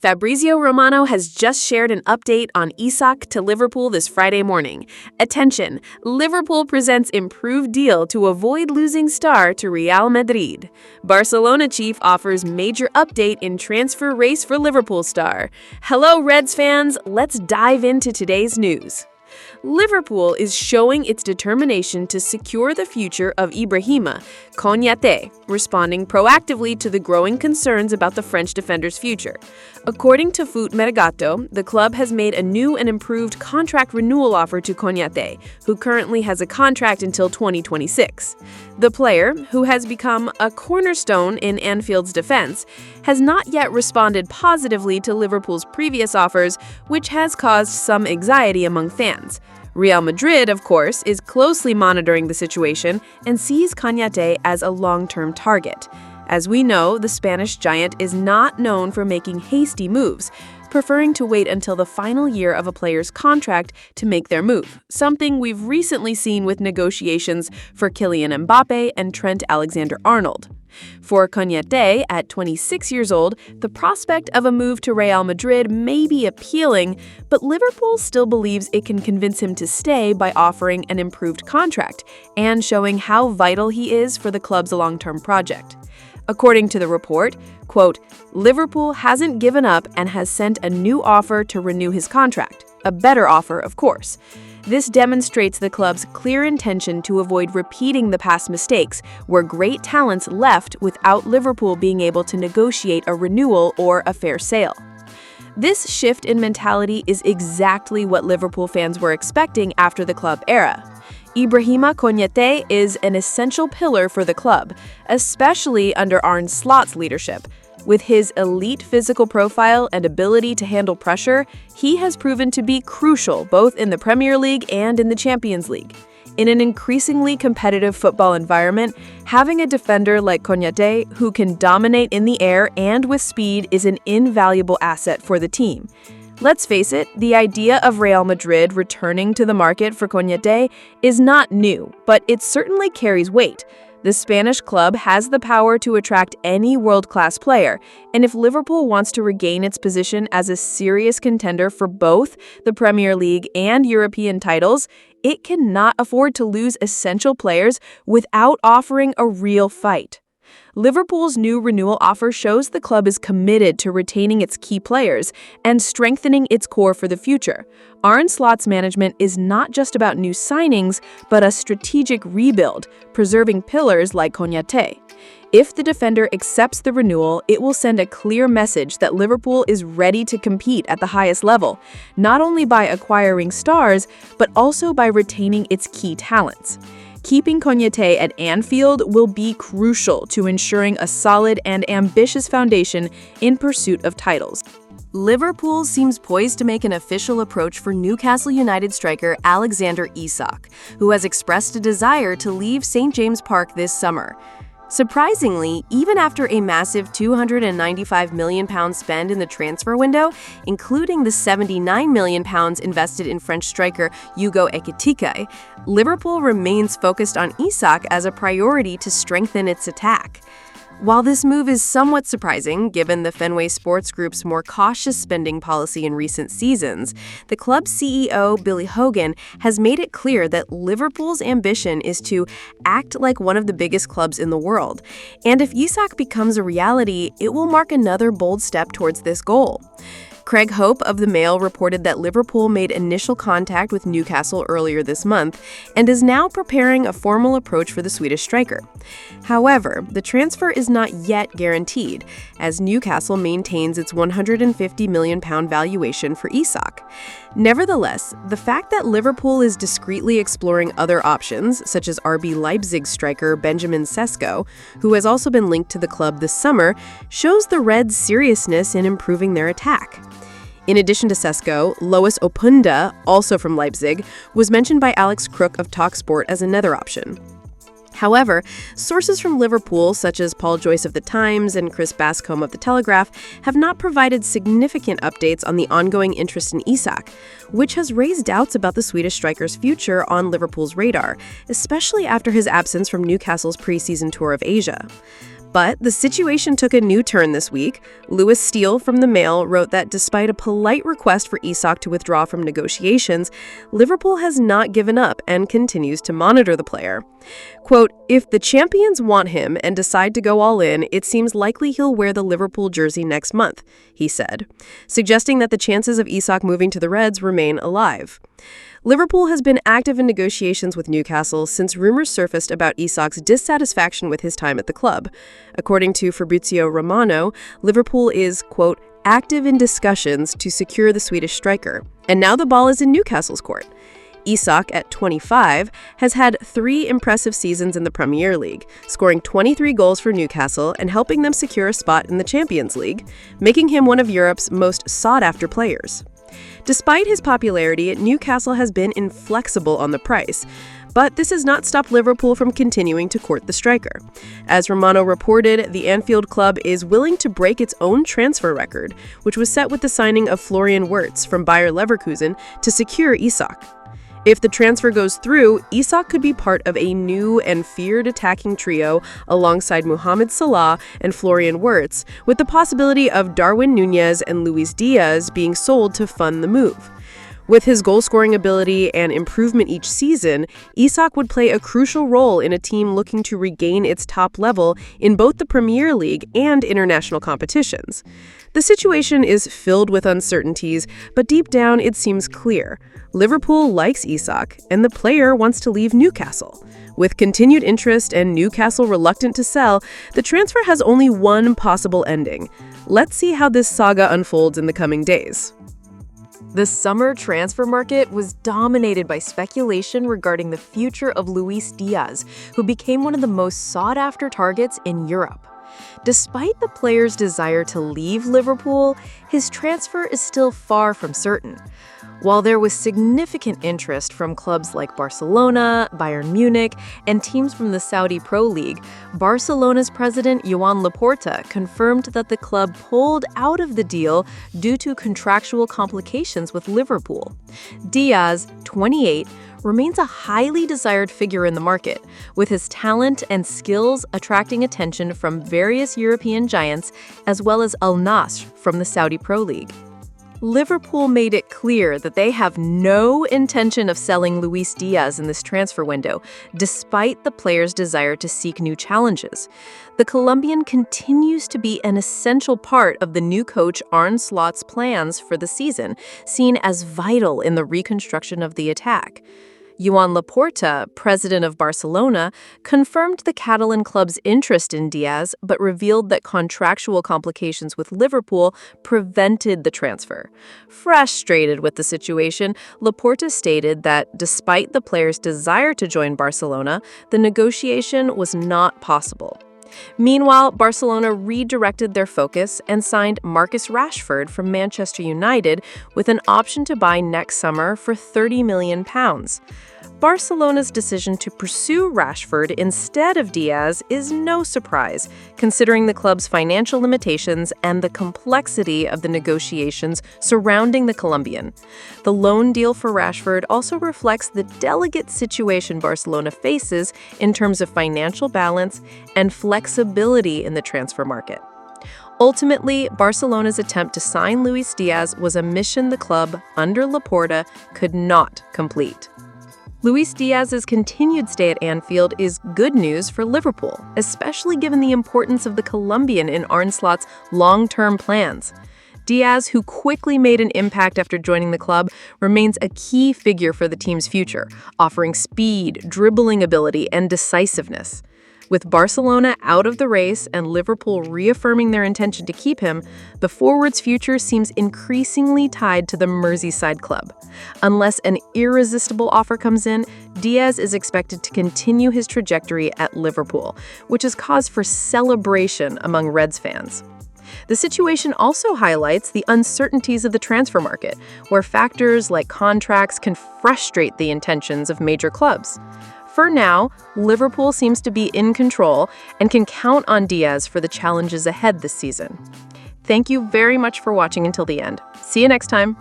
Fabrizio Romano has just shared an update on Isak to Liverpool this Friday morning. Attention, Liverpool presents improved deal to avoid losing star to Real Madrid. Barcelona chief offers major update in transfer race for Liverpool star. Hello Reds fans, let's dive into today's news. Liverpool is showing its determination to secure the future of Ibrahima Konate, responding proactively to the growing concerns about the French defender's future. According to Foot Mercato, the club has made a new and improved contract renewal offer to Konate, who currently has a contract until 2026. The player, who has become a cornerstone in Anfield's defense, has not yet responded positively to Liverpool's previous offers, which has caused some anxiety among fans. Real Madrid, of course, is closely monitoring the situation and sees Konate as a long-term target. As we know, the Spanish giant is not known for making hasty moves, preferring to wait until the final year of a player's contract to make their move, something we've recently seen with negotiations for Kylian Mbappe and Trent Alexander-Arnold. For Konate, at 26 years old, the prospect of a move to Real Madrid may be appealing, but Liverpool still believes it can convince him to stay by offering an improved contract and showing how vital he is for the club's long-term project. According to the report, quote, Liverpool hasn't given up and has sent a new offer to renew his contract. A better offer, of course. This demonstrates the club's clear intention to avoid repeating the past mistakes, where great talents left without Liverpool being able to negotiate a renewal or a fair sale. This shift in mentality is exactly what Liverpool fans were expecting after the club era. Ibrahima Konate is an essential pillar for the club, especially under Arne Slot's leadership. With his elite physical profile and ability to handle pressure, he has proven to be crucial both in the Premier League and in the Champions League. In an increasingly competitive football environment, having a defender like Konate who can dominate in the air and with speed is an invaluable asset for the team. Let's face it, the idea of Real Madrid returning to the market for Konate is not new, but it certainly carries weight. The Spanish club has the power to attract any world-class player, and if Liverpool wants to regain its position as a serious contender for both the Premier League and European titles, it cannot afford to lose essential players without offering a real fight. Liverpool's new renewal offer shows the club is committed to retaining its key players and strengthening its core for the future. Arne Slot's management is not just about new signings, but a strategic rebuild, preserving pillars like Konate. If the defender accepts the renewal, it will send a clear message that Liverpool is ready to compete at the highest level, not only by acquiring stars, but also by retaining its key talents. Keeping Konate at Anfield will be crucial to ensuring a solid and ambitious foundation in pursuit of titles. Liverpool seems poised to make an official approach for Newcastle United striker Alexander Isak, who has expressed a desire to leave St. James Park this summer. Surprisingly, even after a massive £295 million spend in the transfer window, including the £79 million invested in French striker Hugo Ekitike, Liverpool remains focused on Isak as a priority to strengthen its attack. While this move is somewhat surprising, given the Fenway Sports Group's more cautious spending policy in recent seasons, the club's CEO, Billy Hogan, has made it clear that Liverpool's ambition is to act like one of the biggest clubs in the world. And if Isak becomes a reality, it will mark another bold step towards this goal. Craig Hope of the Mail reported that Liverpool made initial contact with Newcastle earlier this month and is now preparing a formal approach for the Swedish striker. However, the transfer is not yet guaranteed, as Newcastle maintains its £150 million valuation for Isak. Nevertheless, the fact that Liverpool is discreetly exploring other options, such as RB Leipzig striker Benjamin Sesko, who has also been linked to the club this summer, shows the Reds' seriousness in improving their attack. In addition to Sesko, Lois Opunda, also from Leipzig, was mentioned by Alex Crook of TalkSport as another option. However, sources from Liverpool, such as Paul Joyce of The Times and Chris Bascombe of The Telegraph, have not provided significant updates on the ongoing interest in Isak, which has raised doubts about the Swedish striker's future on Liverpool's radar, especially after his absence from Newcastle's preseason tour of Asia. But the situation took a new turn this week. Lewis Steele from the Mail wrote that despite a polite request for Isak to withdraw from negotiations, Liverpool has not given up and continues to monitor the player. Quote, "If the champions want him and decide to go all in, it seems likely he'll wear the Liverpool jersey next month," he said, suggesting that the chances of Isak moving to the Reds remain alive. Liverpool has been active in negotiations with Newcastle since rumors surfaced about Isak's dissatisfaction with his time at the club. According to Fabrizio Romano, Liverpool is, quote, "active in discussions to secure the Swedish striker." And now the ball is in Newcastle's court. Isak, at 25, has had 3 impressive seasons in the Premier League, scoring 23 goals for Newcastle and helping them secure a spot in the Champions League, making him one of Europe's most sought-after players. Despite his popularity, Newcastle has been inflexible on the price, but this has not stopped Liverpool from continuing to court the striker. As Romano reported, the Anfield club is willing to break its own transfer record, which was set with the signing of Florian Wirtz from Bayer Leverkusen to secure Isak. If the transfer goes through, Isak could be part of a new and feared attacking trio alongside Mohamed Salah and Florian Wirtz, with the possibility of Darwin Núñez and Luis Diaz being sold to fund the move. With his goal-scoring ability and improvement each season, Isak would play a crucial role in a team looking to regain its top level in both the Premier League and international competitions. The situation is filled with uncertainties, but deep down it seems clear. Liverpool likes Isak, and the player wants to leave Newcastle. With continued interest and Newcastle reluctant to sell, the transfer has only one possible ending. Let's see how this saga unfolds in the coming days. The summer transfer market was dominated by speculation regarding the future of Luis Diaz, who became one of the most sought-after targets in Europe. Despite the player's desire to leave Liverpool, his transfer is still far from certain. While there was significant interest from clubs like Barcelona, Bayern Munich, and teams from the Saudi Pro League, Barcelona's president Joan Laporta confirmed that the club pulled out of the deal due to contractual complications with Liverpool. Diaz, 28, remains a highly desired figure in the market, with his talent and skills attracting attention from various European giants as well as Al Nassr from the Saudi Pro League. Liverpool made it clear that they have no intention of selling Luis Diaz in this transfer window, despite the player's desire to seek new challenges. The Colombian continues to be an essential part of the new coach Arne Slot's plans for the season, seen as vital in the reconstruction of the attack. Joan Laporta, president of Barcelona, confirmed the Catalan club's interest in Diaz, but revealed that contractual complications with Liverpool prevented the transfer. Frustrated with the situation, Laporta stated that despite the player's desire to join Barcelona, the negotiation was not possible. Meanwhile, Barcelona redirected their focus and signed Marcus Rashford from Manchester United with an option to buy next summer for £30 million. Barcelona's decision to pursue Rashford instead of Diaz is no surprise, considering the club's financial limitations and the complexity of the negotiations surrounding the Colombian. The loan deal for Rashford also reflects the delicate situation Barcelona faces in terms of financial balance and flexibility in the transfer market. Ultimately, Barcelona's attempt to sign Luis Diaz was a mission the club, under Laporta, could not complete. Luis Diaz's continued stay at Anfield is good news for Liverpool, especially given the importance of the Colombian in Arne Slot's long-term plans. Diaz, who quickly made an impact after joining the club, remains a key figure for the team's future, offering speed, dribbling ability, and decisiveness. With Barcelona out of the race and Liverpool reaffirming their intention to keep him, the forward's future seems increasingly tied to the Merseyside club. Unless an irresistible offer comes in, Diaz is expected to continue his trajectory at Liverpool, which is cause for celebration among Reds fans. The situation also highlights the uncertainties of the transfer market, where factors like contracts can frustrate the intentions of major clubs. For now, Liverpool seems to be in control and can count on Diaz for the challenges ahead this season. Thank you very much for watching until the end. See you next time.